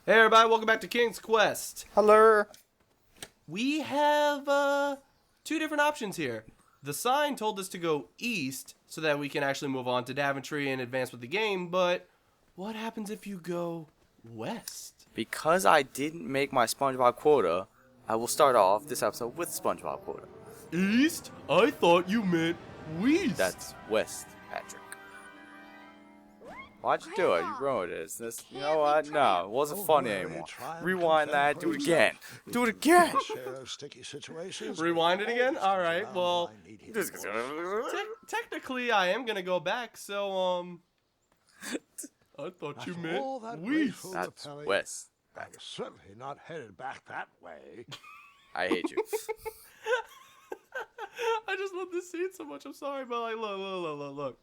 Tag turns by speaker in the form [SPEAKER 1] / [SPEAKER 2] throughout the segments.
[SPEAKER 1] Hey everybody, welcome back to King's Quest.
[SPEAKER 2] Hello.
[SPEAKER 1] We have two different options here. The sign told us to go east so that we can actually move on to Daventry and advance with the game, but what happens if you go west?
[SPEAKER 2] Because I didn't make my SpongeBob quota, I will start off this episode with SpongeBob quota.
[SPEAKER 1] East? I thought you meant west.
[SPEAKER 2] That's west, Patrick. Why'd you do it? You ruined it. You know what? No, it wasn't funny anymore. Rewind that. Do it again. Do it again.
[SPEAKER 1] Rewind it again? Alright, well, technically I am going to go back, so, I thought you meant west.
[SPEAKER 2] That's west.
[SPEAKER 3] I'm certainly not headed back that way.
[SPEAKER 2] I hate you.
[SPEAKER 1] I just love this scene so much. I'm sorry, but like, look.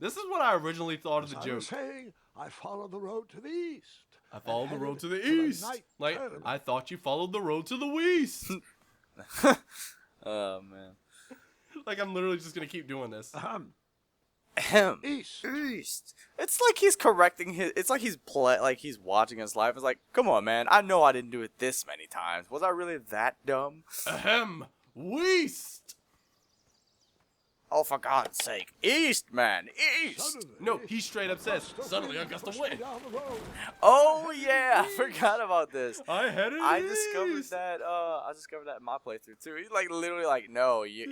[SPEAKER 1] This is what I originally thought of the
[SPEAKER 3] As I
[SPEAKER 1] joke.
[SPEAKER 3] was saying, I followed the road to the east.
[SPEAKER 1] I followed the
[SPEAKER 3] and
[SPEAKER 1] road to the
[SPEAKER 3] headed for
[SPEAKER 1] east.
[SPEAKER 3] night
[SPEAKER 1] Like,
[SPEAKER 3] tournament.
[SPEAKER 1] I thought you followed the road to the west.
[SPEAKER 2] Oh, man.
[SPEAKER 1] Like, I'm literally just going to keep doing this.
[SPEAKER 3] East.
[SPEAKER 2] East. It's like he's correcting his. It's like he's watching his life. It's like, come on, man. I know I didn't do it this many times. Was I really that dumb?
[SPEAKER 1] Ahem. West.
[SPEAKER 2] Oh, for God's sake. East, man. East.
[SPEAKER 3] Suddenly,
[SPEAKER 1] No, he straight up says, suddenly I got to win.
[SPEAKER 3] down the road.
[SPEAKER 2] Oh, yeah. I forgot about this.
[SPEAKER 1] I headed
[SPEAKER 2] I
[SPEAKER 1] east.
[SPEAKER 2] discovered that in my playthrough too. He's like literally like, no,
[SPEAKER 1] He's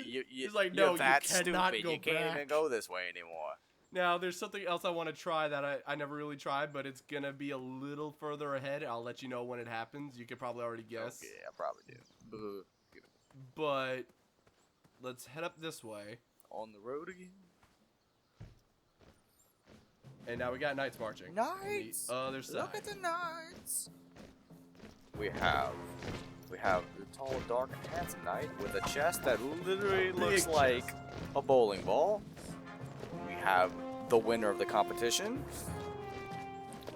[SPEAKER 1] like,
[SPEAKER 2] you're
[SPEAKER 1] no, you
[SPEAKER 2] that
[SPEAKER 1] cannot
[SPEAKER 2] stupid.
[SPEAKER 1] go
[SPEAKER 2] You can't
[SPEAKER 1] back."
[SPEAKER 2] even go this way anymore.
[SPEAKER 1] Now, there's something else I want to try that I never really tried, but it's going to be a little further ahead. I'll let you know when it happens. You could probably already guess.
[SPEAKER 2] Okay, I probably do.
[SPEAKER 1] But let's head up this way.
[SPEAKER 2] On the road again.
[SPEAKER 1] And now we got knights marching.
[SPEAKER 2] Knights.
[SPEAKER 1] The other side.
[SPEAKER 2] Look at the knights. We have the tall, dark, and handsome knight with a chest that literally looks
[SPEAKER 1] Big
[SPEAKER 2] like
[SPEAKER 1] chest.
[SPEAKER 2] a bowling ball. We have the winner of the competition.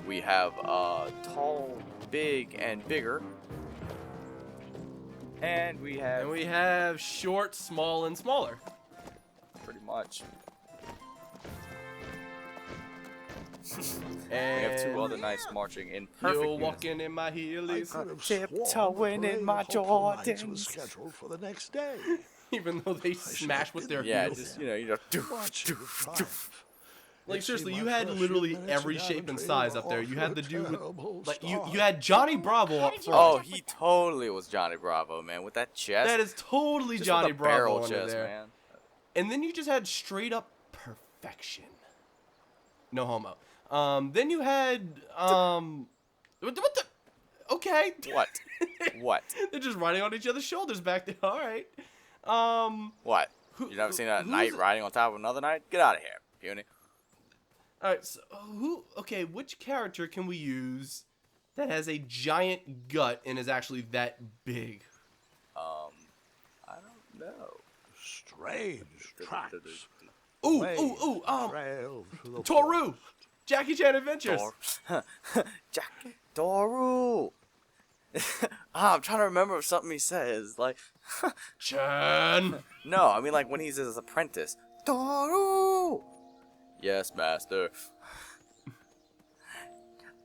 [SPEAKER 2] We have tall, big, and bigger. And we have
[SPEAKER 1] short, small, and smaller.
[SPEAKER 2] pretty much.
[SPEAKER 1] And
[SPEAKER 2] We have two other knights marching in perfect
[SPEAKER 1] you're
[SPEAKER 2] unison.
[SPEAKER 1] walking in my heelys,
[SPEAKER 3] I could have
[SPEAKER 2] Tiptoeing
[SPEAKER 3] sworn the
[SPEAKER 2] in my
[SPEAKER 3] parade of Hopeful Knights
[SPEAKER 2] Jordans.
[SPEAKER 3] was scheduled for the next day.
[SPEAKER 1] even though they smash with their
[SPEAKER 2] Yeah,
[SPEAKER 1] heels.
[SPEAKER 2] just you know,
[SPEAKER 3] Watch you triumph.
[SPEAKER 1] Like
[SPEAKER 3] It
[SPEAKER 1] seriously,
[SPEAKER 3] seemed
[SPEAKER 1] you
[SPEAKER 3] my
[SPEAKER 1] had
[SPEAKER 3] first
[SPEAKER 1] literally
[SPEAKER 3] few minutes
[SPEAKER 1] every
[SPEAKER 3] of
[SPEAKER 1] shape and
[SPEAKER 3] Daventry
[SPEAKER 1] size
[SPEAKER 3] were
[SPEAKER 1] up there. You had the
[SPEAKER 3] off to
[SPEAKER 1] dude
[SPEAKER 3] a
[SPEAKER 1] with,
[SPEAKER 3] terrible
[SPEAKER 1] like you
[SPEAKER 3] start.
[SPEAKER 1] had Johnny Bravo up front.
[SPEAKER 2] Oh, he totally was Johnny Bravo, man, with that chest.
[SPEAKER 1] That is totally
[SPEAKER 2] Just
[SPEAKER 1] Johnny
[SPEAKER 2] with a
[SPEAKER 1] Bravo
[SPEAKER 2] barrel
[SPEAKER 1] under
[SPEAKER 2] chest,
[SPEAKER 1] there.
[SPEAKER 2] man.
[SPEAKER 1] And then you just had straight up perfection. No homo. Then you had what the? Okay.
[SPEAKER 2] What? What?
[SPEAKER 1] They're just riding on each other's shoulders back there. All right.
[SPEAKER 2] What? You never seen a knight riding on top of another knight? Get out of here, puny.
[SPEAKER 1] All right. So okay, which character can we use that has a giant gut and is actually that big?
[SPEAKER 2] I don't know.
[SPEAKER 3] Strange tracks.
[SPEAKER 1] Ooh,
[SPEAKER 3] Waves trail through the
[SPEAKER 1] Toru, Jackie Chan Adventures.
[SPEAKER 2] Jack Doru. I'm trying to remember something he says. Like,
[SPEAKER 1] Chan.
[SPEAKER 2] no, I mean like when he's his apprentice. Doru. Yes, master.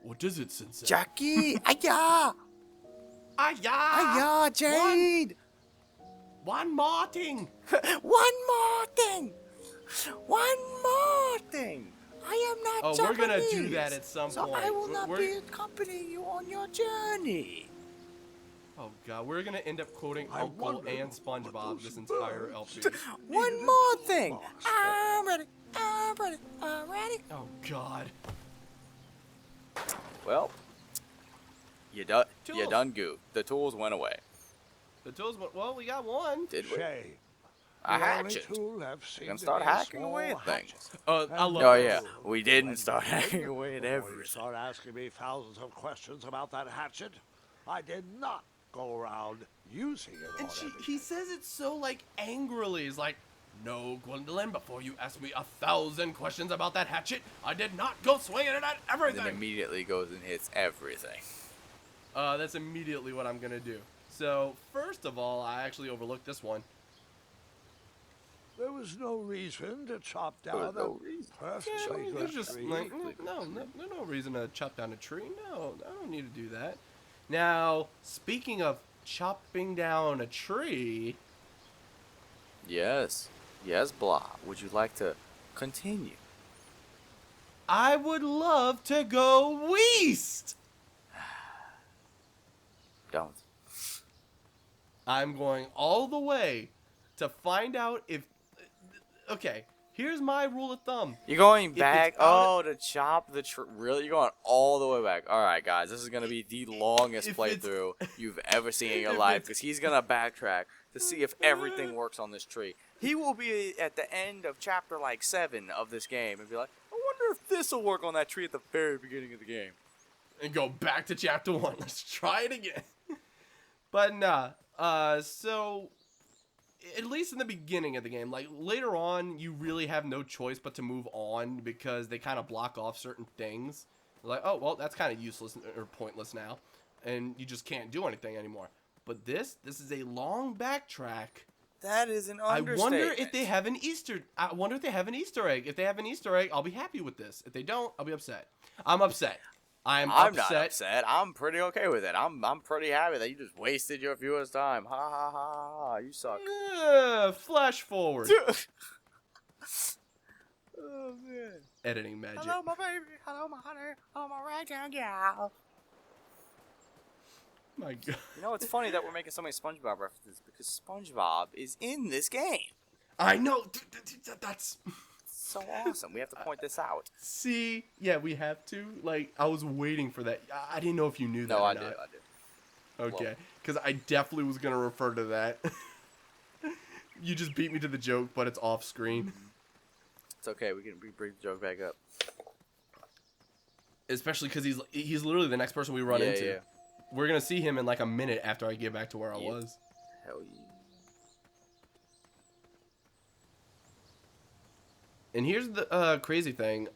[SPEAKER 1] What is it, Sensei?
[SPEAKER 2] Jackie. Aya.
[SPEAKER 1] Aya.
[SPEAKER 2] Aya, Jade.
[SPEAKER 1] One more thing.
[SPEAKER 2] One more thing. One more thing. I am not
[SPEAKER 1] Oh, we're gonna do
[SPEAKER 2] Japanese,
[SPEAKER 1] that at some
[SPEAKER 2] so
[SPEAKER 1] point.
[SPEAKER 2] I will not
[SPEAKER 1] We're-
[SPEAKER 2] be accompanying you on your journey.
[SPEAKER 1] Oh god, we're gonna end up quoting
[SPEAKER 3] I
[SPEAKER 1] Uncle
[SPEAKER 3] wonder
[SPEAKER 1] and
[SPEAKER 3] what
[SPEAKER 1] SpongeBob
[SPEAKER 3] those
[SPEAKER 1] this entire
[SPEAKER 3] birds-
[SPEAKER 1] LP.
[SPEAKER 2] One more thing. I'm ready. I'm ready. I'm ready.
[SPEAKER 1] Oh god.
[SPEAKER 2] Well, you
[SPEAKER 1] Tools.
[SPEAKER 2] done goofed. The tools went away.
[SPEAKER 1] The tools went. Well, we got one.
[SPEAKER 2] Did we?
[SPEAKER 3] Shame.
[SPEAKER 2] A
[SPEAKER 3] The only
[SPEAKER 2] hatchet.
[SPEAKER 3] tool I've seen
[SPEAKER 2] You can
[SPEAKER 3] to
[SPEAKER 2] start
[SPEAKER 3] be a
[SPEAKER 2] hacking
[SPEAKER 3] small
[SPEAKER 2] away at things.
[SPEAKER 3] hatchet.
[SPEAKER 1] I love.
[SPEAKER 2] Oh
[SPEAKER 1] it.
[SPEAKER 2] yeah, we didn't start hacking away at
[SPEAKER 3] Before you
[SPEAKER 2] everything.
[SPEAKER 3] start asking me thousands of questions about that hatchet, I did not go around using it
[SPEAKER 1] And
[SPEAKER 3] on
[SPEAKER 1] he
[SPEAKER 3] everything.
[SPEAKER 1] says it so like angrily. He's like, "No, Gwendolyn, before you ask me 1,000 questions about that hatchet, I did not go swinging it at
[SPEAKER 2] And then
[SPEAKER 1] everything."
[SPEAKER 2] immediately goes and hits everything.
[SPEAKER 1] That's immediately what I'm gonna do. So first of all, I actually overlooked this one.
[SPEAKER 3] There was no reason to chop
[SPEAKER 2] There was
[SPEAKER 3] down
[SPEAKER 2] no
[SPEAKER 3] a
[SPEAKER 2] reason.
[SPEAKER 3] perfectly
[SPEAKER 1] Yeah,
[SPEAKER 3] good
[SPEAKER 1] there's just
[SPEAKER 3] tree.
[SPEAKER 1] like there's no reason to chop down a tree. No, I don't need to do that. Now, speaking of chopping down a tree,
[SPEAKER 2] Yes. Yes, Blah. Would you like to continue?
[SPEAKER 1] I would love to go west.
[SPEAKER 2] Don't.
[SPEAKER 1] I'm going all the way to find out if. Okay, here's my rule of thumb.
[SPEAKER 2] You're going
[SPEAKER 1] If
[SPEAKER 2] back?
[SPEAKER 1] it's out-
[SPEAKER 2] Oh, to chop the tree. Really? You're going all the way back. All right, guys. This is going to be the longest
[SPEAKER 1] If it's-
[SPEAKER 2] playthrough you've ever seen in your
[SPEAKER 1] If
[SPEAKER 2] life
[SPEAKER 1] it's-
[SPEAKER 2] because he's going to backtrack to see if everything works on this tree. He will be at the end of chapter like 7 of this game and be like, I wonder if this will work on that tree at the very beginning of the game.
[SPEAKER 1] And go back to chapter 1. Let's try it again. But nah. So at least in the beginning of the game, like later on, you really have no choice but to move on because they kind of block off certain things. Like, oh well, that's kind of useless or pointless now, and you just can't do anything anymore. But this is a long backtrack.
[SPEAKER 2] That is an
[SPEAKER 1] I
[SPEAKER 2] understatement.
[SPEAKER 1] wonder if they have an Easter. I wonder if they have an Easter egg. If they have an Easter egg, I'll be happy with this. If they don't, I'll be upset. I'm upset. I'm
[SPEAKER 2] not
[SPEAKER 1] upset.
[SPEAKER 2] upset. I'm pretty okay with it. I'm pretty happy that you just wasted your viewers' time. Ha ha ha ha. You suck.
[SPEAKER 1] Flash forward.
[SPEAKER 2] Oh man.
[SPEAKER 1] Editing magic.
[SPEAKER 2] Hello, my baby. Hello, my honey. Hello, my ragdown gal.
[SPEAKER 1] My God.
[SPEAKER 2] You know, it's funny that we're making so many SpongeBob references because SpongeBob is in this game.
[SPEAKER 1] I know. That's.
[SPEAKER 2] So awesome. We have to point this out.
[SPEAKER 1] See, yeah, we have to. Like, I was waiting for that. I didn't know if you knew that.
[SPEAKER 2] No,
[SPEAKER 1] or
[SPEAKER 2] I
[SPEAKER 1] not.
[SPEAKER 2] do.
[SPEAKER 1] Okay, because I definitely was gonna refer to that. You just beat me to the joke, but it's off screen.
[SPEAKER 2] It's okay. We can bring the joke back up.
[SPEAKER 1] Especially because he's literally the next person we run into.
[SPEAKER 2] Yeah.
[SPEAKER 1] We're gonna see him in like a minute after I get back to where I was.
[SPEAKER 2] Hell yeah.
[SPEAKER 1] And here's the crazy thing.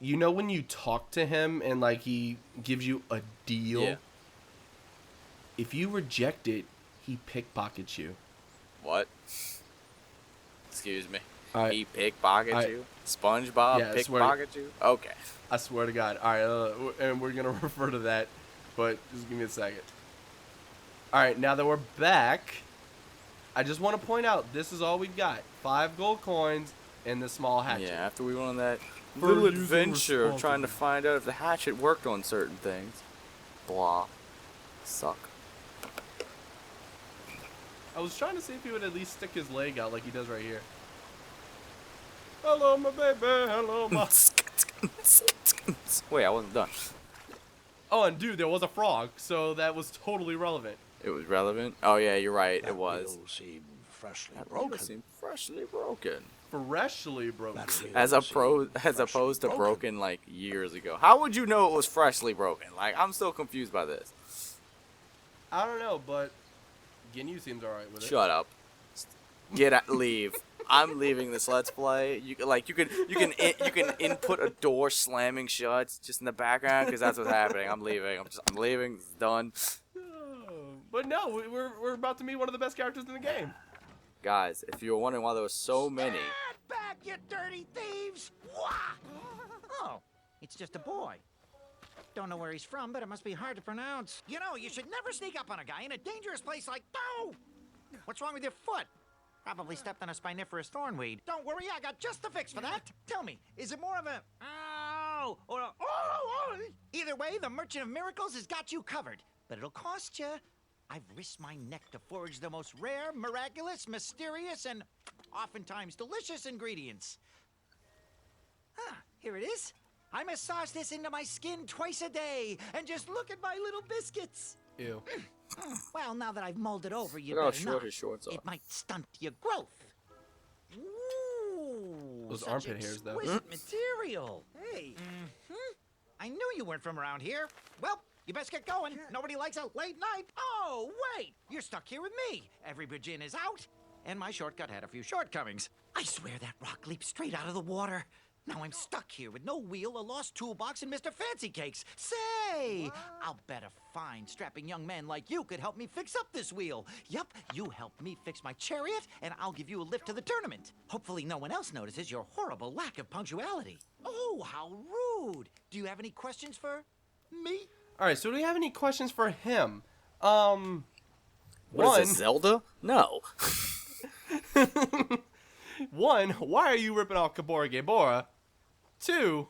[SPEAKER 1] You know when you talk to him and like he gives you a deal?
[SPEAKER 2] Yeah.
[SPEAKER 1] If you reject it, he pickpockets you.
[SPEAKER 2] What? Excuse me.
[SPEAKER 1] I-
[SPEAKER 2] He pickpocket
[SPEAKER 1] I-
[SPEAKER 2] you? SpongeBob
[SPEAKER 1] Yeah, I swear-
[SPEAKER 2] pickpocket you? Okay.
[SPEAKER 1] I swear to God. All right, and we're gonna refer to that, but just give me a second. All right, now that we're back, I just want to point out this is all we've got: 5 gold coins and the small hatchet.
[SPEAKER 2] Yeah, after we went on that
[SPEAKER 1] For
[SPEAKER 2] little
[SPEAKER 1] using
[SPEAKER 2] adventure of trying to
[SPEAKER 1] responsibly.
[SPEAKER 2] find out if the hatchet worked on certain things. Blah. Suck.
[SPEAKER 1] I was trying to see if he would at least stick his leg out like he does right here. Hello, my baby. Hello, my.
[SPEAKER 2] Wait, I wasn't done.
[SPEAKER 1] Oh, and dude, there was a frog, so that was totally relevant.
[SPEAKER 2] It was relevant? Oh, yeah, you're right.
[SPEAKER 3] That
[SPEAKER 2] It was.
[SPEAKER 3] wheel seemed freshly
[SPEAKER 2] That
[SPEAKER 3] broken.
[SPEAKER 2] wheel seemed freshly broken.
[SPEAKER 1] Freshly broken.
[SPEAKER 3] That wheel
[SPEAKER 2] As
[SPEAKER 3] seemed
[SPEAKER 2] opposed
[SPEAKER 3] freshly
[SPEAKER 2] to broken like years ago. How would you know it was freshly broken? Like, I'm still confused by this.
[SPEAKER 1] I don't know, but Ginyu seems alright with it.
[SPEAKER 2] Shut up. Leave. I'm leaving this Let's Play. You can input a door slamming shut just in the background because that's what's happening. I'm leaving. I'm leaving. It's done.
[SPEAKER 1] But no, we're about to meet one of the best characters in the game.
[SPEAKER 2] Guys, if you were wondering why there were so many,
[SPEAKER 3] Stand back, you dirty thieves! Wah!
[SPEAKER 4] Oh, it's just a boy. Don't know where he's from, but it must be hard to pronounce. You know, you should never sneak up on a guy in a dangerous place like... Oh! What's wrong with your foot? Probably stepped on a spiniferous thornweed. Don't worry, I got just the fix for that. Tell me, is it more of a... Ow! Or a... Oh! Either way, the Merchant of Miracles has got you covered. But it'll cost you. I've risked my neck to forage the most rare, miraculous, mysterious, and oftentimes delicious ingredients. Ah, here it is. I massage this into my skin twice a day, and just look at my little biscuits.
[SPEAKER 1] Ew.
[SPEAKER 4] Well, now that I've molded over, you
[SPEAKER 2] look how
[SPEAKER 4] better
[SPEAKER 2] short
[SPEAKER 4] not.
[SPEAKER 2] his shorts are.
[SPEAKER 4] It might stunt your growth. Ooh,
[SPEAKER 1] Those
[SPEAKER 4] such
[SPEAKER 1] armpit hairs, though.
[SPEAKER 4] exquisite material. Hey. I knew you weren't from around here. Well, you best get going. Nobody likes a late night. Oh, wait. You're stuck here with me. Every Virgin is out. And my shortcut had a few shortcomings. I swear that rock leaped straight out of the water. Now I'm stuck here with no wheel, a lost toolbox, and Mr. Fancy Cakes. Say, I'll bet a fine, strapping young man like you could help me fix up this wheel. Yup, you help me fix my chariot, and I'll give you a lift to the tournament. Hopefully no one else notices your horrible lack of punctuality. Oh, how rude. Do you have any questions for me?
[SPEAKER 1] All right, so do we have any questions for him?
[SPEAKER 2] What is this, Zelda? No.
[SPEAKER 1] One, why are you ripping off Kabora Gabora? Two,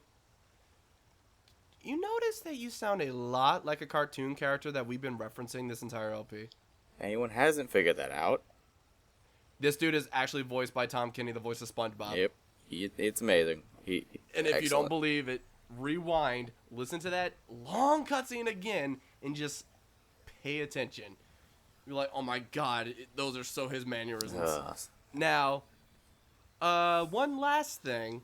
[SPEAKER 1] you notice that you sound a lot like a cartoon character that we've been referencing this entire LP.
[SPEAKER 2] Anyone hasn't figured that out?
[SPEAKER 1] This dude is actually voiced by Tom Kenny, the voice of SpongeBob.
[SPEAKER 2] Yep. It's amazing.
[SPEAKER 1] And if you don't believe it, rewind, listen to that long cutscene again, and just pay attention. You're like, oh my god, those are so his mannerisms. Now, one last thing.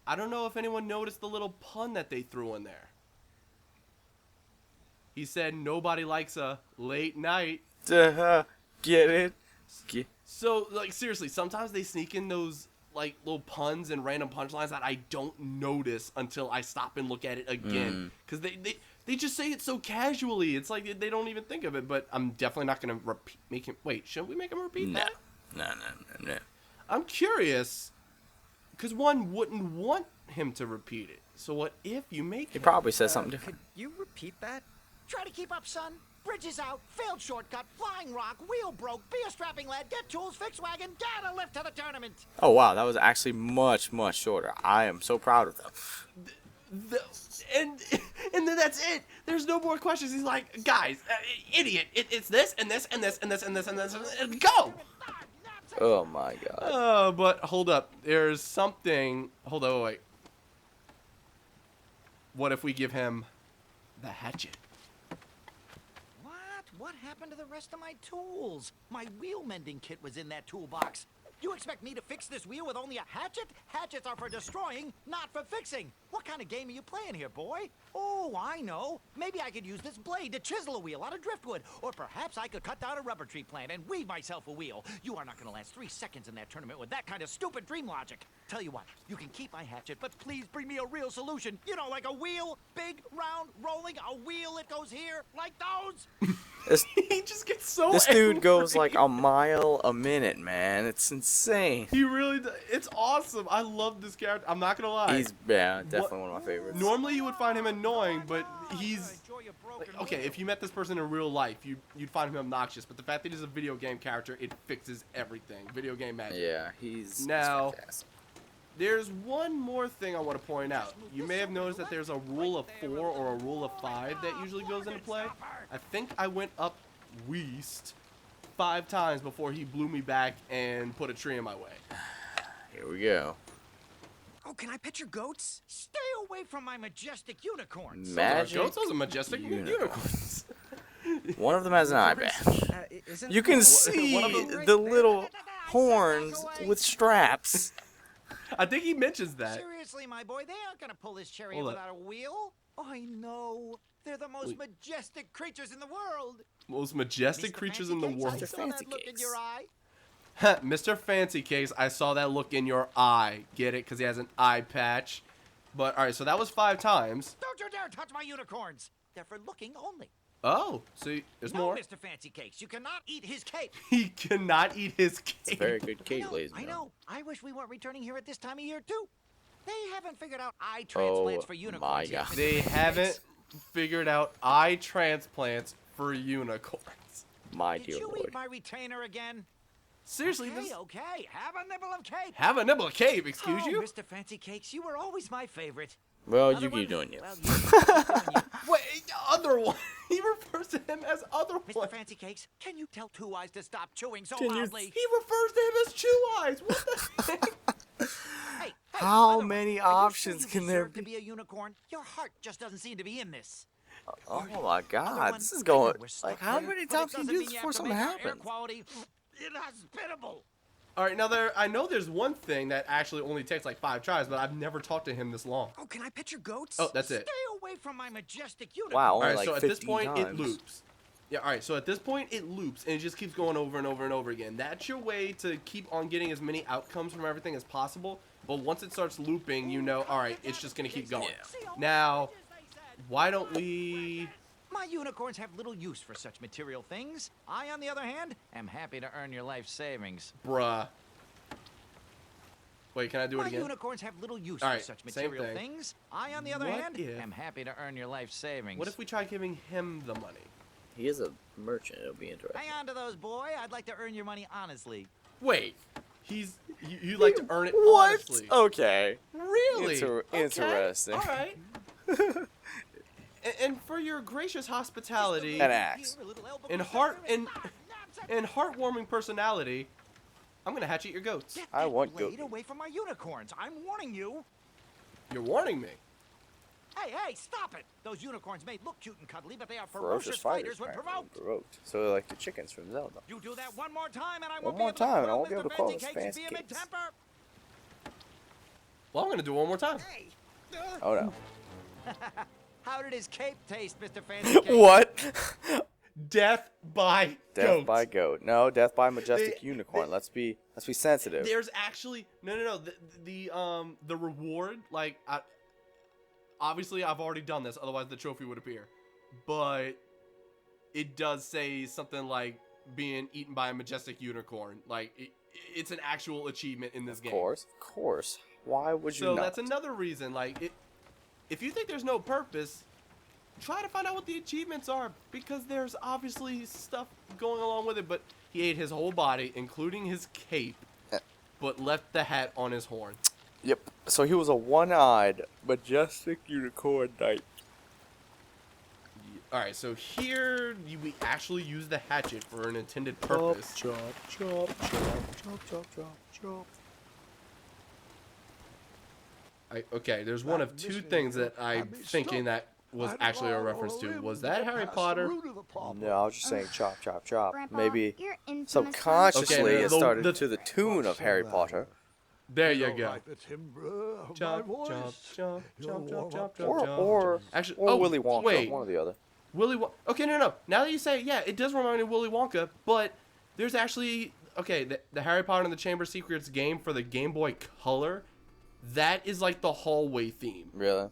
[SPEAKER 1] I don't know if anyone noticed the little pun that they threw in there. He said nobody likes a late night.
[SPEAKER 2] Get it?
[SPEAKER 1] So, like, seriously, sometimes they sneak in those, like, little puns and random punchlines that I don't notice until I stop and look at it again. Because they just say it so casually. It's like they don't even think of it. But I'm definitely not going to make him... Wait, should we make him repeat that?
[SPEAKER 2] No.
[SPEAKER 1] I'm curious, because one wouldn't want him to repeat it. So what if you make
[SPEAKER 2] He
[SPEAKER 1] him?
[SPEAKER 2] probably says something different.
[SPEAKER 4] Could you repeat that? Try to keep up, son. Bridges out, failed shortcut, flying rock, wheel broke, be a strapping lad, get tools, fix wagon, get a lift to the tournament.
[SPEAKER 2] Oh, wow. That was actually much, much shorter. I am so proud of them.
[SPEAKER 1] And then that's it. There's no more questions. He's like, guys, idiot. It's this and this and this and this and this and this and go.
[SPEAKER 2] Oh, my God.
[SPEAKER 1] But hold up. There's something. Hold on, wait. What if we give him the hatchet?
[SPEAKER 4] What happened to the rest of my tools? My wheel mending kit was in that toolbox. You expect me to fix this wheel with only a hatchet? Hatchets are for destroying, not for fixing. What kind of game are you playing here, boy? Oh, I know. Maybe I could use this blade to chisel a wheel out of driftwood. Or perhaps I could cut down a rubber tree plant and weave myself a wheel. You are not going to last 3 seconds in that tournament with that kind of stupid dream logic. Tell you what, you can keep my hatchet, but please bring me a real solution. You know, like a wheel, big, round, rolling, a wheel that goes here, like those.
[SPEAKER 1] He just gets so
[SPEAKER 2] This
[SPEAKER 1] angry.
[SPEAKER 2] dude goes like a mile a minute, man. It's insane.
[SPEAKER 1] He really does. It's awesome. I love this character. I'm not going to lie.
[SPEAKER 2] He's, yeah, definitely one of my favorites.
[SPEAKER 1] Normally you would find him annoying, but he's... Like, okay, if you met this person in real life, you'd find him obnoxious. But the fact that he's a video game character, it fixes everything. Video game magic.
[SPEAKER 2] Yeah, he's
[SPEAKER 1] Now,
[SPEAKER 2] fantastic.
[SPEAKER 1] There's one more thing I want to point out. You may have noticed that there's a rule of 4 or a rule of 5 that usually goes into play. I think I went up west 5 times before he blew me back and put a tree in my way.
[SPEAKER 2] Here we go.
[SPEAKER 4] Oh, can I pet your goats? Stay away from my majestic unicorns.
[SPEAKER 2] Magic
[SPEAKER 1] Goats, those are majestic unicorns.
[SPEAKER 2] One of them has an eye patch. You can see
[SPEAKER 1] one of them-
[SPEAKER 2] the little horns with straps.
[SPEAKER 1] I think he mentions that.
[SPEAKER 4] Seriously, my boy, they aren't gonna pull this chariot
[SPEAKER 1] Hold up.
[SPEAKER 4] without a wheel. I know. They're the most
[SPEAKER 1] Wait.
[SPEAKER 4] majestic creatures in the world.
[SPEAKER 1] Most majestic
[SPEAKER 4] Mr.
[SPEAKER 1] creatures
[SPEAKER 4] Fancy
[SPEAKER 1] in the
[SPEAKER 4] Cakes,
[SPEAKER 1] world.
[SPEAKER 4] I saw that
[SPEAKER 2] Fancy
[SPEAKER 4] look in
[SPEAKER 2] Cakes.
[SPEAKER 4] your eye.
[SPEAKER 1] Mr. Fancy Case, I saw that look in your eye. Get it? Because he has an eye patch. But, alright, so that was 5 times.
[SPEAKER 4] Don't you dare touch my unicorns. They're for looking only.
[SPEAKER 1] Oh, so there's
[SPEAKER 4] No,
[SPEAKER 1] more.
[SPEAKER 4] Mr. Fancy Cakes, you cannot eat his cake.
[SPEAKER 1] He cannot eat his cake.
[SPEAKER 2] It's a very good cake, ladies
[SPEAKER 4] I
[SPEAKER 2] and
[SPEAKER 4] know. I wish we weren't returning here at this time of year, too. They haven't figured out eye transplants for unicorns
[SPEAKER 2] my
[SPEAKER 4] yet,
[SPEAKER 2] God.
[SPEAKER 4] Mr.
[SPEAKER 1] They
[SPEAKER 4] Fancy
[SPEAKER 1] haven't
[SPEAKER 4] Cakes.
[SPEAKER 1] figured out eye transplants for unicorns.
[SPEAKER 2] My
[SPEAKER 4] Did
[SPEAKER 2] dear
[SPEAKER 4] you
[SPEAKER 2] lord.
[SPEAKER 4] eat my retainer again?
[SPEAKER 1] Seriously,
[SPEAKER 4] Okay,
[SPEAKER 1] this...
[SPEAKER 4] okay. Have a nibble of cake.
[SPEAKER 1] Have a nibble of cake, excuse
[SPEAKER 4] Oh,
[SPEAKER 1] you?
[SPEAKER 4] Mr. Fancy Cakes, you were always my favorite.
[SPEAKER 2] Well,
[SPEAKER 4] Other
[SPEAKER 2] you
[SPEAKER 4] one?
[SPEAKER 2] keep doing you.
[SPEAKER 4] Well, you keep doing you.
[SPEAKER 1] Wait, other one. He refers to him as other
[SPEAKER 4] Mr.
[SPEAKER 1] one.
[SPEAKER 4] Fancy Cakes, can you tell Two Eyes to stop chewing so
[SPEAKER 2] Can you-
[SPEAKER 4] loudly?
[SPEAKER 1] He refers to him as Chew Eyes. What the heck?
[SPEAKER 4] Hey,
[SPEAKER 2] How
[SPEAKER 4] other one,
[SPEAKER 2] many
[SPEAKER 4] are you
[SPEAKER 2] options
[SPEAKER 4] sure you
[SPEAKER 2] can there
[SPEAKER 4] deserve to
[SPEAKER 2] be?
[SPEAKER 4] be a unicorn? Your heart just doesn't seem to be in this.
[SPEAKER 2] Oh my
[SPEAKER 4] Other
[SPEAKER 2] God,
[SPEAKER 4] one,
[SPEAKER 2] this is
[SPEAKER 4] I know
[SPEAKER 2] going.
[SPEAKER 4] we're stuck
[SPEAKER 2] Like, how
[SPEAKER 4] here,
[SPEAKER 2] many
[SPEAKER 4] but
[SPEAKER 2] times
[SPEAKER 4] it
[SPEAKER 2] can you
[SPEAKER 4] doesn't
[SPEAKER 2] do
[SPEAKER 4] mean
[SPEAKER 2] this
[SPEAKER 4] you
[SPEAKER 2] before
[SPEAKER 4] have to
[SPEAKER 2] something
[SPEAKER 4] make our air
[SPEAKER 2] happens?
[SPEAKER 4] quality inhospitable.
[SPEAKER 1] All right, now I know there's one thing that actually only takes like 5 tries, but I've never talked to him this long.
[SPEAKER 4] Oh, can I pet your goats?
[SPEAKER 1] Oh, that's it.
[SPEAKER 4] Stay away from my majestic unicorn.
[SPEAKER 2] Wow,
[SPEAKER 1] All
[SPEAKER 2] only
[SPEAKER 1] right,
[SPEAKER 2] like
[SPEAKER 1] so at this
[SPEAKER 2] 15
[SPEAKER 1] point it
[SPEAKER 2] times.
[SPEAKER 1] loops. Yeah, all right, so at this point it loops and it just keeps going over and over and over again. That's your way to keep on getting as many outcomes from everything as possible. But once it starts looping, you know, all right, it's just gonna keep going.
[SPEAKER 2] Yeah.
[SPEAKER 1] Now, why don't we?
[SPEAKER 4] My unicorns have little use for such material things. I, on the other hand, am happy to earn your life savings.
[SPEAKER 1] Bruh. Wait, can I do it
[SPEAKER 4] My
[SPEAKER 1] again?
[SPEAKER 4] unicorns have little use
[SPEAKER 1] All
[SPEAKER 4] for
[SPEAKER 1] right,
[SPEAKER 4] such
[SPEAKER 1] same
[SPEAKER 4] material
[SPEAKER 1] thing.
[SPEAKER 4] things. I, on the other
[SPEAKER 1] What
[SPEAKER 4] hand,
[SPEAKER 1] if-
[SPEAKER 4] am happy to earn your life savings.
[SPEAKER 1] What if we try giving him the money?
[SPEAKER 2] He is a merchant. It'll be interesting.
[SPEAKER 4] Hang on to those, boy. I'd like to earn your money honestly.
[SPEAKER 1] Wait, you like to earn it
[SPEAKER 2] What?
[SPEAKER 1] honestly?
[SPEAKER 2] Okay.
[SPEAKER 1] Really?
[SPEAKER 2] Inter-
[SPEAKER 1] Okay,
[SPEAKER 2] interesting.
[SPEAKER 1] All right. and for your gracious hospitality
[SPEAKER 2] An axe.
[SPEAKER 1] and heartwarming personality, I'm gonna hatch eat your goats.
[SPEAKER 4] Get
[SPEAKER 2] I
[SPEAKER 4] that
[SPEAKER 2] want
[SPEAKER 4] blade
[SPEAKER 2] goat.
[SPEAKER 4] away from my unicorns. I'm warning you.
[SPEAKER 1] You're warning me.
[SPEAKER 4] Hey, stop it! Those unicorns may look cute and cuddly, but they are
[SPEAKER 2] Ferocious
[SPEAKER 4] ferocious fighters when
[SPEAKER 2] apparently,
[SPEAKER 4] provoked.
[SPEAKER 2] provoked. So they're like the chickens from Zelda.
[SPEAKER 4] You do that one more time, and I
[SPEAKER 2] One
[SPEAKER 4] won't
[SPEAKER 2] more
[SPEAKER 4] be able
[SPEAKER 2] time, and I
[SPEAKER 4] to
[SPEAKER 2] won't be able to call
[SPEAKER 4] Mr.
[SPEAKER 2] us
[SPEAKER 4] Fancy
[SPEAKER 2] fancy
[SPEAKER 4] Cakes and be a
[SPEAKER 2] cakes.
[SPEAKER 4] mid-temper.
[SPEAKER 1] Well, I'm gonna do it one more time.
[SPEAKER 4] Hey,
[SPEAKER 2] Oh no.
[SPEAKER 4] how did his cape taste, Mr. Fancy Cakes?
[SPEAKER 2] What?
[SPEAKER 1] Death by
[SPEAKER 2] Death
[SPEAKER 1] goat.
[SPEAKER 2] by goat. No, death by majestic
[SPEAKER 1] They-
[SPEAKER 2] unicorn. Let's be sensitive.
[SPEAKER 1] There's actually no. The reward, like, obviously I've already done this, otherwise the trophy would appear. But it does say something like being eaten by a majestic unicorn. Like it's an actual achievement in this game.
[SPEAKER 2] Of course. Why would you
[SPEAKER 1] So
[SPEAKER 2] not?
[SPEAKER 1] that's another reason. Like, if you think there's no purpose, try to find out what the achievements are, because there's obviously stuff going along with it. But he ate his whole body, including his cape, but left the hat on his horn.
[SPEAKER 2] Yep. So he was a one-eyed majestic unicorn knight.
[SPEAKER 1] All right, so here we actually use the hatchet for an intended purpose.
[SPEAKER 2] Chop, chop, chop, chop, chop, chop, chop.
[SPEAKER 1] Okay, there's one of two things that I'm thinking that was actually a reference to. Was that Harry Potter?
[SPEAKER 2] No, I was just saying chop, chop, chop.
[SPEAKER 5] Grandpa,
[SPEAKER 2] Maybe
[SPEAKER 5] you're infamous
[SPEAKER 2] subconsciously
[SPEAKER 1] Okay,
[SPEAKER 2] it
[SPEAKER 1] the-
[SPEAKER 2] started
[SPEAKER 1] the-
[SPEAKER 2] to the tune of Harry Potter.
[SPEAKER 1] There you go.
[SPEAKER 3] Like the timbre of my
[SPEAKER 1] Chop,
[SPEAKER 3] voice.
[SPEAKER 1] chop, chop,
[SPEAKER 3] You'll
[SPEAKER 1] chop, chop,
[SPEAKER 3] warm
[SPEAKER 1] chop,
[SPEAKER 3] up
[SPEAKER 1] chop,
[SPEAKER 2] Or
[SPEAKER 1] chop.
[SPEAKER 2] or
[SPEAKER 1] Actually,
[SPEAKER 2] or
[SPEAKER 1] oh,
[SPEAKER 2] Willy Wonka,
[SPEAKER 1] wait.
[SPEAKER 2] one or the other.
[SPEAKER 1] Okay, no. Now that you say it, yeah, it does remind me of Willy Wonka, but there's actually, okay, the Harry Potter and the Chamber of Secrets game for the Game Boy Color, that is like the hallway theme.
[SPEAKER 2] Really?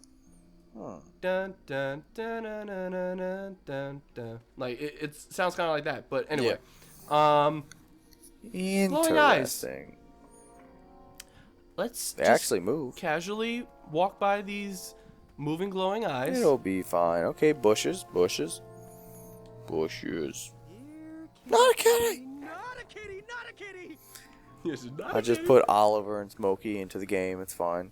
[SPEAKER 2] Hmm.
[SPEAKER 1] Dun, dun, dun, dun, dun, dun, dun, dun, dun. Like, it sounds kind of like that, but anyway.
[SPEAKER 2] Interesting.
[SPEAKER 1] Let's
[SPEAKER 2] They
[SPEAKER 1] just
[SPEAKER 2] actually move.
[SPEAKER 1] casually walk by these moving glowing eyes.
[SPEAKER 2] It'll be fine. Okay, bushes. Not a kitty.
[SPEAKER 4] Not a kitty, not a kitty.
[SPEAKER 1] Yes, not
[SPEAKER 2] I just
[SPEAKER 1] kidding.
[SPEAKER 2] put Oliver and Smokey into the game. It's fine.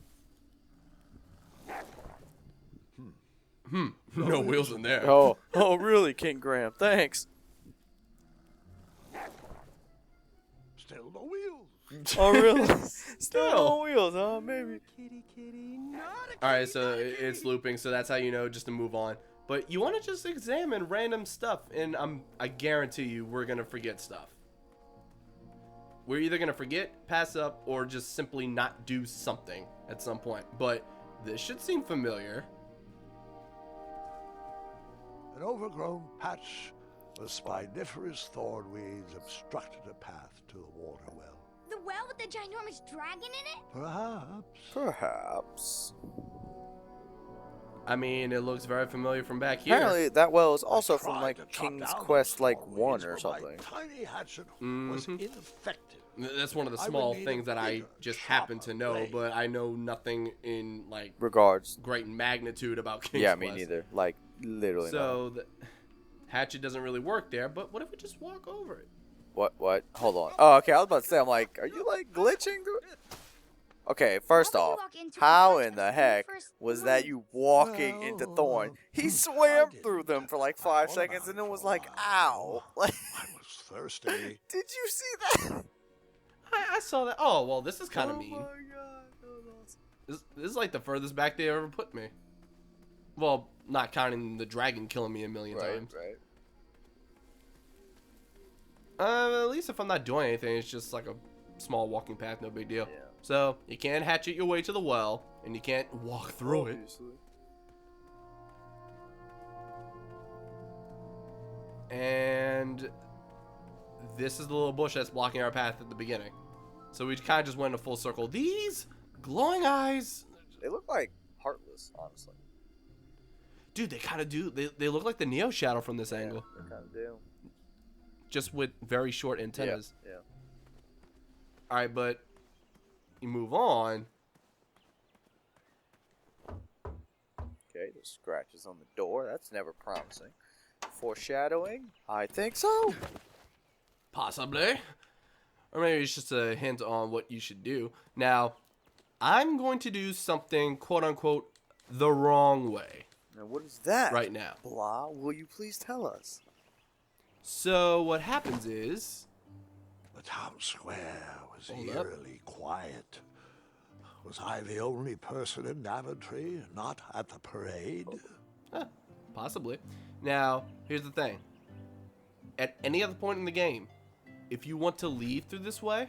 [SPEAKER 1] no wheels in there.
[SPEAKER 2] Oh, really, King Graham? Thanks.
[SPEAKER 3] Still no wheels.
[SPEAKER 2] Oh, really?
[SPEAKER 1] Still.
[SPEAKER 2] Still on wheels, huh? Maybe.
[SPEAKER 1] All right, so it's looping, so that's how you know just to move on. But you want to just examine random stuff, and I guarantee you we're gonna forget stuff. We're either gonna forget, pass up, or just simply not do something at some point. But this should seem familiar.
[SPEAKER 3] An overgrown patch of spiniferous thornweeds obstructed a path to the water well.
[SPEAKER 5] The well with the ginormous dragon in it?
[SPEAKER 2] Perhaps.
[SPEAKER 1] I mean, it looks very familiar from back here.
[SPEAKER 2] Apparently, that well is also from
[SPEAKER 3] Tried
[SPEAKER 2] like
[SPEAKER 3] to chop
[SPEAKER 2] King's
[SPEAKER 3] down
[SPEAKER 2] Quest,
[SPEAKER 3] those
[SPEAKER 2] like
[SPEAKER 3] thornweeds,
[SPEAKER 2] 1 or
[SPEAKER 3] but my
[SPEAKER 2] something.
[SPEAKER 3] tiny hatchet was
[SPEAKER 1] Mhm.
[SPEAKER 3] ineffective.
[SPEAKER 1] That's one of the
[SPEAKER 3] I would
[SPEAKER 1] small
[SPEAKER 3] need a
[SPEAKER 1] things that I
[SPEAKER 3] bigger,
[SPEAKER 1] just happen to
[SPEAKER 3] sharper
[SPEAKER 1] know,
[SPEAKER 3] blade.
[SPEAKER 1] but I know nothing in like
[SPEAKER 2] Regards.
[SPEAKER 1] great magnitude about King's
[SPEAKER 2] Yeah,
[SPEAKER 1] Quest.
[SPEAKER 2] me neither. Like, literally not.
[SPEAKER 1] So the hatchet doesn't really work there, but what if we just walk over it?
[SPEAKER 2] What? Hold on. Oh, okay, I was about to say, I'm like, are you like glitching through it? Okay, first
[SPEAKER 5] How would you
[SPEAKER 2] off,
[SPEAKER 5] walk into it
[SPEAKER 2] how
[SPEAKER 5] first
[SPEAKER 2] in the
[SPEAKER 5] when you
[SPEAKER 2] heck
[SPEAKER 5] first
[SPEAKER 2] was that
[SPEAKER 5] moved?
[SPEAKER 2] you walking into
[SPEAKER 3] Well,
[SPEAKER 2] Thorn? He
[SPEAKER 3] I
[SPEAKER 2] swam
[SPEAKER 3] didn't.
[SPEAKER 2] through them for like
[SPEAKER 3] I
[SPEAKER 2] 5
[SPEAKER 3] thought
[SPEAKER 2] seconds
[SPEAKER 3] about
[SPEAKER 2] and
[SPEAKER 3] it
[SPEAKER 2] then was
[SPEAKER 3] for a
[SPEAKER 2] like,
[SPEAKER 3] while.
[SPEAKER 2] ow. Like,
[SPEAKER 3] I was thirsty.
[SPEAKER 2] did you see that?
[SPEAKER 1] I saw that. Oh, well, this is kind of
[SPEAKER 2] Oh
[SPEAKER 1] mean.
[SPEAKER 2] my god, that was awesome.
[SPEAKER 1] This is like the furthest back they ever put me. Well, not counting the dragon killing me a million times.
[SPEAKER 2] Right.
[SPEAKER 1] At least if I'm not doing anything, it's just like a small walking path, no big deal.
[SPEAKER 2] Yeah.
[SPEAKER 1] So you can't hatchet your way to the well, and you can't walk through it.
[SPEAKER 2] Obviously.
[SPEAKER 1] And this is the little bush that's blocking our path at the beginning. So we kind of just went in a full circle. These Glowing eyes.
[SPEAKER 2] They look like heartless, honestly.
[SPEAKER 1] Dude, they kind of do. They look like the Neo Shadow from this angle.
[SPEAKER 2] They kind of do.
[SPEAKER 1] Just with very short antennas.
[SPEAKER 2] Yeah.
[SPEAKER 1] All right, but you move on.
[SPEAKER 2] Okay, there's scratches on the door. That's never promising. Foreshadowing? I think so.
[SPEAKER 1] Possibly. Or maybe it's just a hint on what you should do. Now, I'm going to do something, quote unquote, the wrong way.
[SPEAKER 2] Now, what is that?
[SPEAKER 1] Right now.
[SPEAKER 2] Blah, will you please tell us?
[SPEAKER 1] So, what happens is.
[SPEAKER 3] The town square was
[SPEAKER 1] Hold up.
[SPEAKER 3] eerily quiet. Was I the only person in Daventry not at the parade?
[SPEAKER 1] Possibly. Now, here's the thing. At any other point in the game, if you want to leave through this way,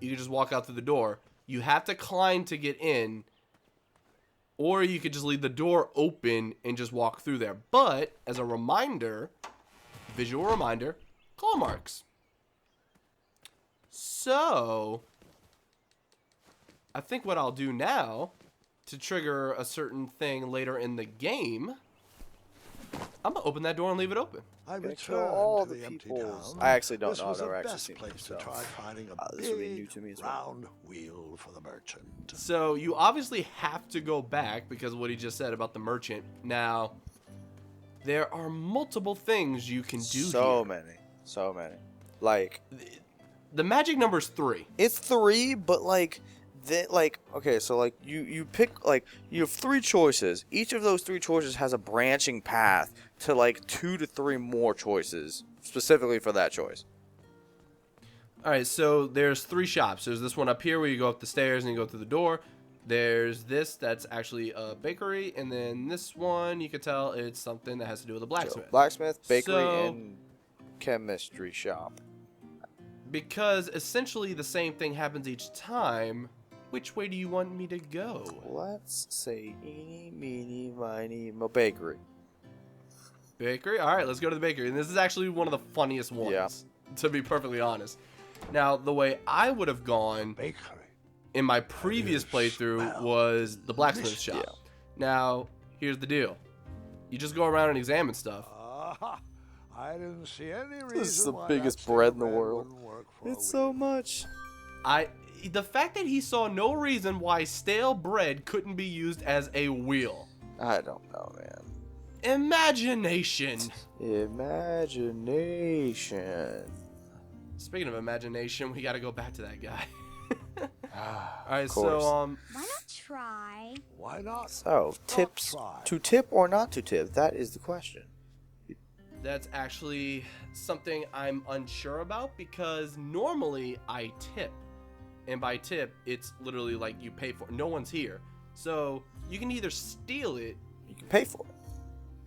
[SPEAKER 1] you can just walk out through the door. You have to climb to get in, or you could just leave the door open and just walk through there. But, as a reminder, visual reminder, claw marks. So, I think what I'll do now, to trigger a certain thing later in the game, I'm going to open that door and leave it open.
[SPEAKER 3] I
[SPEAKER 2] Gonna
[SPEAKER 3] returned
[SPEAKER 2] kill all
[SPEAKER 3] to
[SPEAKER 2] the
[SPEAKER 3] the empty
[SPEAKER 2] peoples.
[SPEAKER 3] town.
[SPEAKER 2] I actually don't
[SPEAKER 3] This
[SPEAKER 2] know.
[SPEAKER 3] was
[SPEAKER 2] I've
[SPEAKER 3] the
[SPEAKER 2] never actually
[SPEAKER 3] best
[SPEAKER 2] seen it
[SPEAKER 3] place to
[SPEAKER 2] myself.
[SPEAKER 3] try finding a
[SPEAKER 2] This would be new
[SPEAKER 3] big
[SPEAKER 2] to me as well.
[SPEAKER 3] round wheel for the merchant.
[SPEAKER 1] So you obviously have to go back because of what he just said about the merchant. Now, there are multiple things you can do
[SPEAKER 2] So
[SPEAKER 1] here.
[SPEAKER 2] many. Like,
[SPEAKER 1] The magic number's 3.
[SPEAKER 2] it's 3, but okay, so like you pick, like, you have 3 choices. Each of those 3 choices has a branching path to like 2 to 3 more choices specifically for that choice.
[SPEAKER 1] All right, so there's 3 shops. There's this one up here where you go up the stairs and you go through the door. There's this that's actually a bakery, and then this one you could tell it's something that has to do with a blacksmith.
[SPEAKER 2] So, blacksmith, bakery,
[SPEAKER 1] So-
[SPEAKER 2] and chemistry shop.
[SPEAKER 1] Because essentially the same thing happens each time. Which way do you want me to go?
[SPEAKER 2] Let's say eeny, meeny, miny, mo bakery.
[SPEAKER 1] Bakery? All right, let's go to the bakery. And this is actually one of the funniest ones, to be perfectly honest. Now, the way I would have gone
[SPEAKER 3] Bakery.
[SPEAKER 1] in my previous playthrough was the blacksmith shop.
[SPEAKER 2] Yeah.
[SPEAKER 1] Now, here's the deal. You just go around and examine stuff.
[SPEAKER 3] I didn't see any reason
[SPEAKER 2] This is the
[SPEAKER 3] why
[SPEAKER 2] biggest
[SPEAKER 3] that
[SPEAKER 2] bread in the
[SPEAKER 3] cigarette
[SPEAKER 2] world.
[SPEAKER 3] wouldn't work for a
[SPEAKER 2] It's so
[SPEAKER 3] wheel.
[SPEAKER 2] much.
[SPEAKER 1] The fact that he saw no reason why stale bread couldn't be used as a wheel.
[SPEAKER 2] I don't know, man.
[SPEAKER 1] Imagination.
[SPEAKER 2] Imagination.
[SPEAKER 1] Speaking of imagination, we got to go back to that guy.
[SPEAKER 2] All
[SPEAKER 1] All right,
[SPEAKER 2] course.
[SPEAKER 1] so
[SPEAKER 5] Why not try?
[SPEAKER 3] Why not?
[SPEAKER 2] So, tips
[SPEAKER 3] try.
[SPEAKER 2] to tip or not to tip? That is the question.
[SPEAKER 1] that's actually something I'm unsure about because normally I tip. And by tip, it's literally like you pay for it. No one's here. So you can either steal it
[SPEAKER 2] You can pay for it.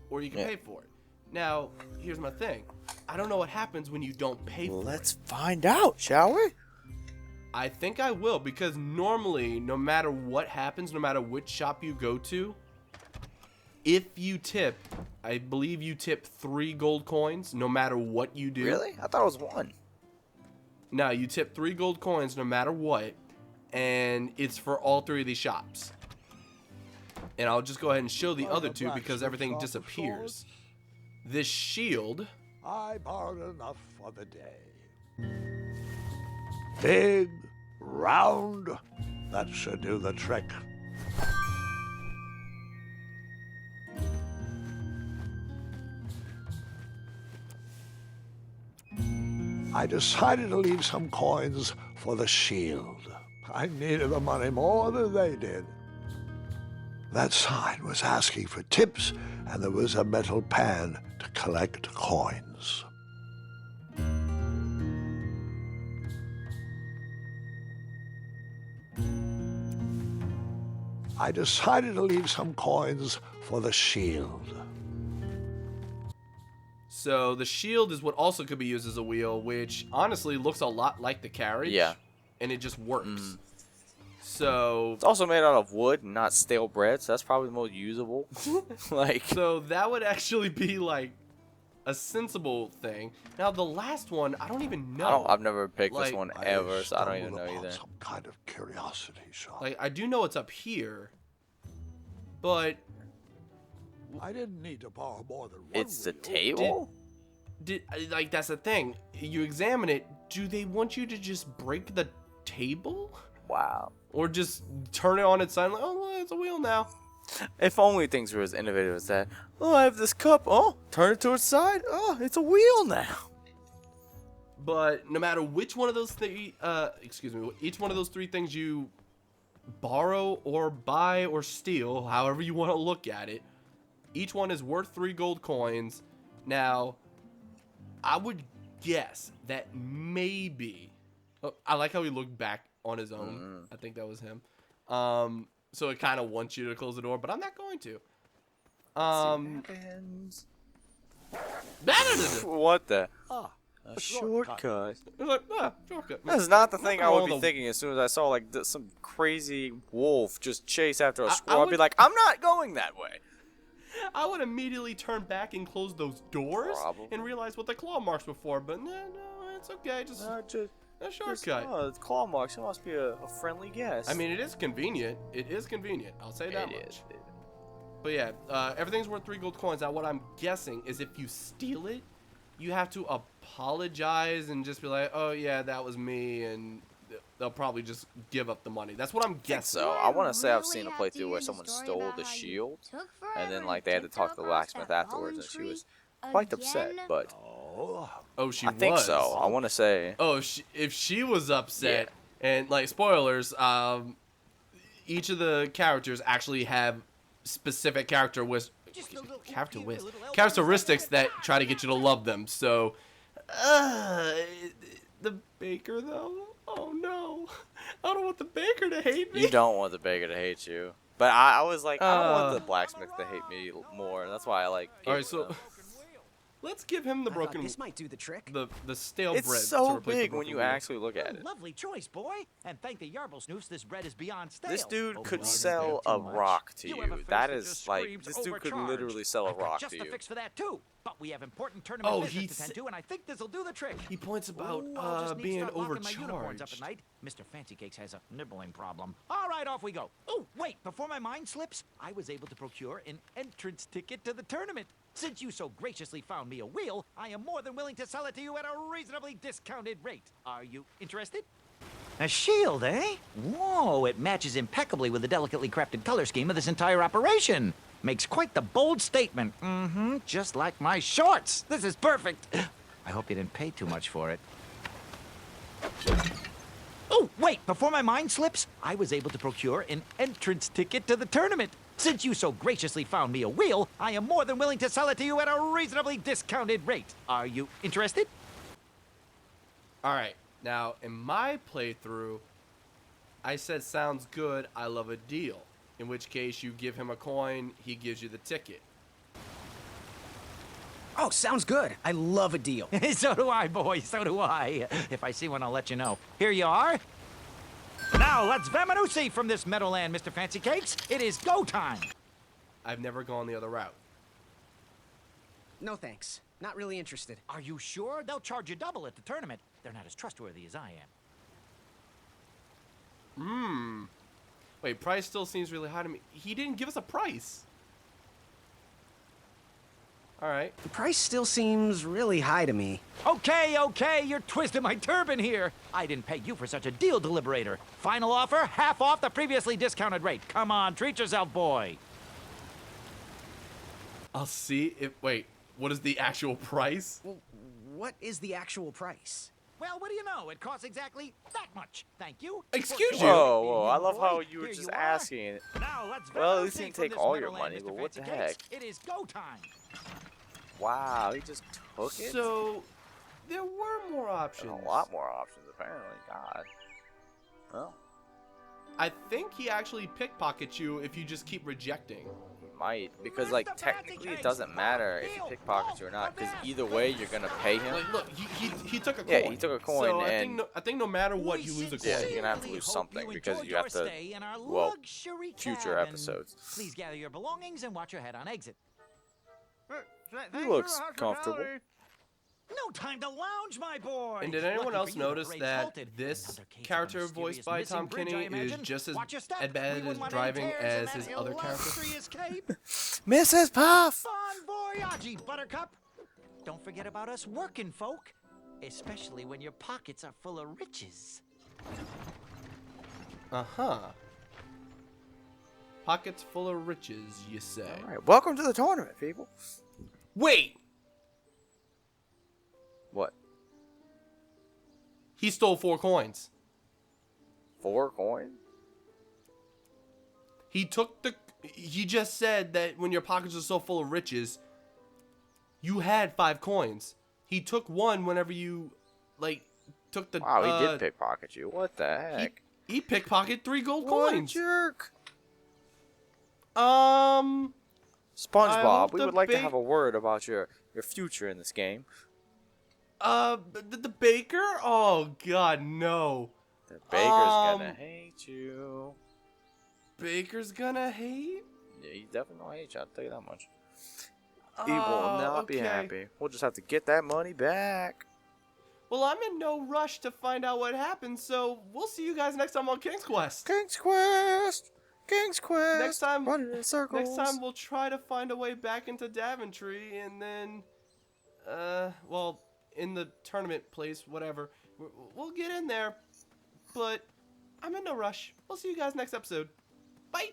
[SPEAKER 1] or you can
[SPEAKER 2] Yeah.
[SPEAKER 1] pay for it. Now, here's my thing. I don't know what happens when you don't pay for it.
[SPEAKER 2] Let's find out, shall we?
[SPEAKER 1] I think I will because normally, no matter what happens, no matter which shop you go to, if you tip, I believe you tip 3 gold coins no matter what you do.
[SPEAKER 2] Really? I thought it was 1.
[SPEAKER 1] No, you tip 3 gold coins no matter what, and it's for all 3 of these shops. And I'll just go ahead and show the
[SPEAKER 3] Are
[SPEAKER 1] other
[SPEAKER 3] the
[SPEAKER 1] 2 because
[SPEAKER 3] blacksmith
[SPEAKER 1] everything
[SPEAKER 3] shop of
[SPEAKER 1] disappears.
[SPEAKER 3] swords?
[SPEAKER 1] This shield,
[SPEAKER 3] I borrowed enough for the day. Big, round, that should do the trick. I decided to leave some coins for the shield. I needed the money more than they did. That sign was asking for tips, and there was a metal pan to collect coins. I decided to leave some coins for the shield.
[SPEAKER 1] so the shield is what also could be used as a wheel, which honestly looks a lot like the carriage.
[SPEAKER 2] Yeah.
[SPEAKER 1] And it just works. So
[SPEAKER 2] It's also made out of wood and not stale bread, so that's probably the most usable. Like,
[SPEAKER 1] So that would actually be like a sensible thing. Now the last one, I don't even know.
[SPEAKER 2] I've never picked this
[SPEAKER 1] Like,
[SPEAKER 2] one ever, so I don't even know
[SPEAKER 3] stumbled upon
[SPEAKER 2] either.
[SPEAKER 3] some kind of curiosity shop.
[SPEAKER 1] Like, I do know it's up here, but
[SPEAKER 3] I didn't need to borrow more than one
[SPEAKER 2] It's the
[SPEAKER 3] wheel.
[SPEAKER 2] table?
[SPEAKER 1] like that's the thing. You examine it. Do they want you to just break the table,
[SPEAKER 2] Wow.
[SPEAKER 1] or just turn it on its side? Like, oh, well, it's a wheel now.
[SPEAKER 2] If only things were as innovative as that. Oh, I have this cup. Oh, turn it to its side. Oh, it's a wheel now.
[SPEAKER 1] But no matter which one of those each one of those three things you borrow or buy or steal, however you want to look at it, each one is worth 3 gold coins. Now, I would guess that maybe, I like how he looked back on his own. I think that was him. So it kind of wants you to close the door, but I'm not going to.
[SPEAKER 2] What the?
[SPEAKER 3] Ah,
[SPEAKER 2] A shortcut.
[SPEAKER 1] It's like, shortcut.
[SPEAKER 2] That's not the thing I would be
[SPEAKER 1] all the-
[SPEAKER 2] thinking as soon as I saw like some crazy wolf just chase after a
[SPEAKER 1] I
[SPEAKER 2] squirrel. I'd be
[SPEAKER 1] would-
[SPEAKER 2] like, I'm not going that way.
[SPEAKER 1] I would immediately turn back and close those doors
[SPEAKER 2] Probably.
[SPEAKER 1] and realize what the claw marks before, but no, it's okay. Just a shortcut.
[SPEAKER 2] Oh, it's claw marks. It must be a friendly guess.
[SPEAKER 1] I mean, it is convenient. It is convenient. I'll say that much. But yeah, everything's worth 3 gold coins. Now, what I'm guessing is if you steal it, you have to apologize and just be like, oh, yeah, that was me, and they'll probably just give up the money. That's what I'm guessing.
[SPEAKER 2] So I want to say I've
[SPEAKER 5] really
[SPEAKER 2] seen a
[SPEAKER 5] have to
[SPEAKER 2] playthrough
[SPEAKER 5] hear
[SPEAKER 2] where
[SPEAKER 5] the
[SPEAKER 2] someone
[SPEAKER 5] story
[SPEAKER 2] stole
[SPEAKER 5] about
[SPEAKER 2] the
[SPEAKER 5] how you
[SPEAKER 2] shield,
[SPEAKER 5] took
[SPEAKER 2] and then
[SPEAKER 5] forever
[SPEAKER 2] like
[SPEAKER 5] to
[SPEAKER 2] they had to
[SPEAKER 5] tiptoe
[SPEAKER 2] talk to the
[SPEAKER 5] across
[SPEAKER 2] blacksmith
[SPEAKER 5] that
[SPEAKER 2] afterwards, and
[SPEAKER 5] fallen
[SPEAKER 2] she was
[SPEAKER 5] tree
[SPEAKER 2] quite upset.
[SPEAKER 5] again?
[SPEAKER 2] But
[SPEAKER 1] Oh, she
[SPEAKER 2] I
[SPEAKER 1] was.
[SPEAKER 2] think so. I want to say.
[SPEAKER 1] Oh, if she was upset, and like spoilers, each of the characters actually have specific characteristics that try to get you to love them. So, the baker though. Oh no, I don't want the baker to hate me.
[SPEAKER 2] You don't want the baker to hate you. But I was like, I don't want the blacksmith to hate me more. That's why I like.
[SPEAKER 1] All right, so let's give him the broken.
[SPEAKER 6] This might do the trick.
[SPEAKER 1] The stale bread.
[SPEAKER 2] It's
[SPEAKER 1] to
[SPEAKER 2] so
[SPEAKER 1] replace the
[SPEAKER 2] big when
[SPEAKER 1] broken
[SPEAKER 2] you
[SPEAKER 1] wheel.
[SPEAKER 2] actually look at it.
[SPEAKER 4] Lovely choice, boy. And thank the Yarblesnoofs, this bread is beyond stale.
[SPEAKER 2] This dude
[SPEAKER 4] Oh,
[SPEAKER 2] could
[SPEAKER 4] well,
[SPEAKER 2] sell
[SPEAKER 4] too
[SPEAKER 2] a
[SPEAKER 4] much.
[SPEAKER 2] rock to
[SPEAKER 4] You have a
[SPEAKER 2] you.
[SPEAKER 4] face
[SPEAKER 2] That
[SPEAKER 4] that
[SPEAKER 2] is
[SPEAKER 4] just
[SPEAKER 2] like,
[SPEAKER 4] screams
[SPEAKER 2] this dude could
[SPEAKER 4] overcharged.
[SPEAKER 2] literally sell a
[SPEAKER 4] I've got
[SPEAKER 2] rock
[SPEAKER 4] just
[SPEAKER 2] to
[SPEAKER 4] a
[SPEAKER 2] you.
[SPEAKER 4] fix for that too. But we have important tournament
[SPEAKER 1] Oh,
[SPEAKER 4] business
[SPEAKER 1] he
[SPEAKER 4] to
[SPEAKER 1] sa-
[SPEAKER 4] tend to, and I think this'll do the trick.
[SPEAKER 1] He points about
[SPEAKER 4] Ooh, I'll just need to
[SPEAKER 1] being
[SPEAKER 4] start locking my unicorns up
[SPEAKER 1] overcharged.
[SPEAKER 4] at night. Mr. Fancy Cakes has a nibbling problem. All right, off we go. Oh, wait, before my mind slips, I was able to procure an entrance ticket to the tournament. Since you so graciously found me a wheel, I am more than willing to sell it to you at a reasonably discounted rate. Are you interested? A shield, eh? Whoa, it matches impeccably with the delicately crafted color scheme of this entire operation. Makes quite the bold statement. Mm-hmm, just like my shorts. This is perfect. I hope you didn't pay too much for it. Oh, wait, before my mind slips, I was able to procure an entrance ticket to the tournament. Since you so graciously found me a wheel, I am more than willing to sell it to you at a reasonably discounted rate. Are you interested?
[SPEAKER 1] All right. Now, in my playthrough, I said, sounds good, I love a deal. In which case, you give him a coin, he gives you the ticket.
[SPEAKER 6] Oh, sounds good. I love a deal.
[SPEAKER 4] So do I, boy, so do I. If I see one, I'll let you know. Here you are. Now, let's Vamanusi from this meadowland, Mr. Fancy Cakes. It is go time.
[SPEAKER 1] I've never gone the other route.
[SPEAKER 6] No thanks. Not really interested.
[SPEAKER 4] Are you sure? They'll charge you double at the tournament. They're not as trustworthy as I am.
[SPEAKER 1] Wait, price still seems really high to me. He didn't give us a price. All right.
[SPEAKER 6] The price still seems really high to me.
[SPEAKER 4] Okay, you're twisting my turban here. I didn't pay you for such a deal, Deliberator. Final offer, half off the previously discounted rate. Come on, treat yourself, boy.
[SPEAKER 1] I'll see if. Wait, what is the actual price?
[SPEAKER 6] Well, what is the actual price?
[SPEAKER 4] Well, what do you know? It costs exactly that much. Thank you.
[SPEAKER 1] Excuse you.
[SPEAKER 2] Whoa, whoa! I love
[SPEAKER 4] Boy,
[SPEAKER 2] how you were
[SPEAKER 4] here
[SPEAKER 2] just
[SPEAKER 4] you are.
[SPEAKER 2] asking.
[SPEAKER 4] Now let's
[SPEAKER 2] Well, at least
[SPEAKER 4] Vamanusi
[SPEAKER 2] he didn't
[SPEAKER 4] from
[SPEAKER 2] take
[SPEAKER 4] this
[SPEAKER 2] all your
[SPEAKER 4] meadowland,
[SPEAKER 2] money,
[SPEAKER 4] Mr.
[SPEAKER 2] but what the
[SPEAKER 4] Fancy Cakes.
[SPEAKER 2] heck?
[SPEAKER 4] It is go time.
[SPEAKER 2] Wow, he just took it.
[SPEAKER 1] So, there were more options.
[SPEAKER 2] And a lot more options, apparently. God. Well,
[SPEAKER 1] I think he actually pickpockets you if you just keep rejecting.
[SPEAKER 2] he might, because like technically it doesn't matter if he pickpockets you or not, because either way you're gonna pay him.
[SPEAKER 1] Like, look, he took a coin.
[SPEAKER 2] Yeah, he took a coin,
[SPEAKER 1] so
[SPEAKER 2] and
[SPEAKER 1] I think no matter what, you lose a coin.
[SPEAKER 2] Yeah, you're gonna have to lose something because you have to. Well, future episodes.
[SPEAKER 4] Please gather your belongings and watch your head on exit.
[SPEAKER 2] He looks comfortable.
[SPEAKER 4] No time to lounge, my boy.
[SPEAKER 1] And did anyone
[SPEAKER 4] Lucky
[SPEAKER 1] else
[SPEAKER 4] for you, the
[SPEAKER 1] notice
[SPEAKER 4] parade's
[SPEAKER 1] that
[SPEAKER 4] halted.
[SPEAKER 1] this
[SPEAKER 4] Another case of
[SPEAKER 1] character
[SPEAKER 4] mysterious
[SPEAKER 1] voiced by
[SPEAKER 4] missing
[SPEAKER 1] Tom
[SPEAKER 4] bridge,
[SPEAKER 1] Kenny
[SPEAKER 4] I
[SPEAKER 1] is
[SPEAKER 4] imagine?
[SPEAKER 1] just as
[SPEAKER 4] Watch your step.
[SPEAKER 1] bad
[SPEAKER 4] We
[SPEAKER 1] as
[SPEAKER 4] wouldn't want any
[SPEAKER 1] driving
[SPEAKER 4] tears in
[SPEAKER 1] as
[SPEAKER 4] that
[SPEAKER 1] his other character?
[SPEAKER 4] illustrious cape.
[SPEAKER 2] Mrs. Puff!
[SPEAKER 4] Bon voyage, Buttercup. Don't forget about us working folk, especially when your pockets are full of riches.
[SPEAKER 1] Uh-huh. Pockets full of riches, you say.
[SPEAKER 2] All right, welcome to the tournament, people.
[SPEAKER 1] Wait!
[SPEAKER 2] What?
[SPEAKER 1] He stole 4 coins.
[SPEAKER 2] 4 coins?
[SPEAKER 1] He just said that when your pockets are so full of riches, you had 5 coins. He took 1 whenever you, took the...
[SPEAKER 2] Wow, he did pickpocket you. What the heck?
[SPEAKER 1] He pickpocketed 3 gold
[SPEAKER 2] What a
[SPEAKER 1] coins.
[SPEAKER 2] jerk.
[SPEAKER 1] I
[SPEAKER 2] SpongeBob,
[SPEAKER 1] hope
[SPEAKER 2] we
[SPEAKER 1] the
[SPEAKER 2] would like to have a word about your future in this game.
[SPEAKER 1] The baker? Oh, God, no.
[SPEAKER 2] The baker's gonna hate you.
[SPEAKER 1] Baker's gonna hate?
[SPEAKER 2] Yeah, he's definitely gonna hate you, I'll tell you that much. He will not be
[SPEAKER 1] okay.
[SPEAKER 2] happy. We'll just have to get that money back.
[SPEAKER 1] Well, I'm in no rush to find out what happens, so we'll see you guys next time on King's Quest.
[SPEAKER 2] King's Quest! King's Quest!
[SPEAKER 1] Next time,
[SPEAKER 2] running in circles.
[SPEAKER 1] next time we'll try to find a way back into Daventry, and then, in the tournament place, whatever. We'll get in there, but I'm in no rush. We'll see you guys next episode. Bye!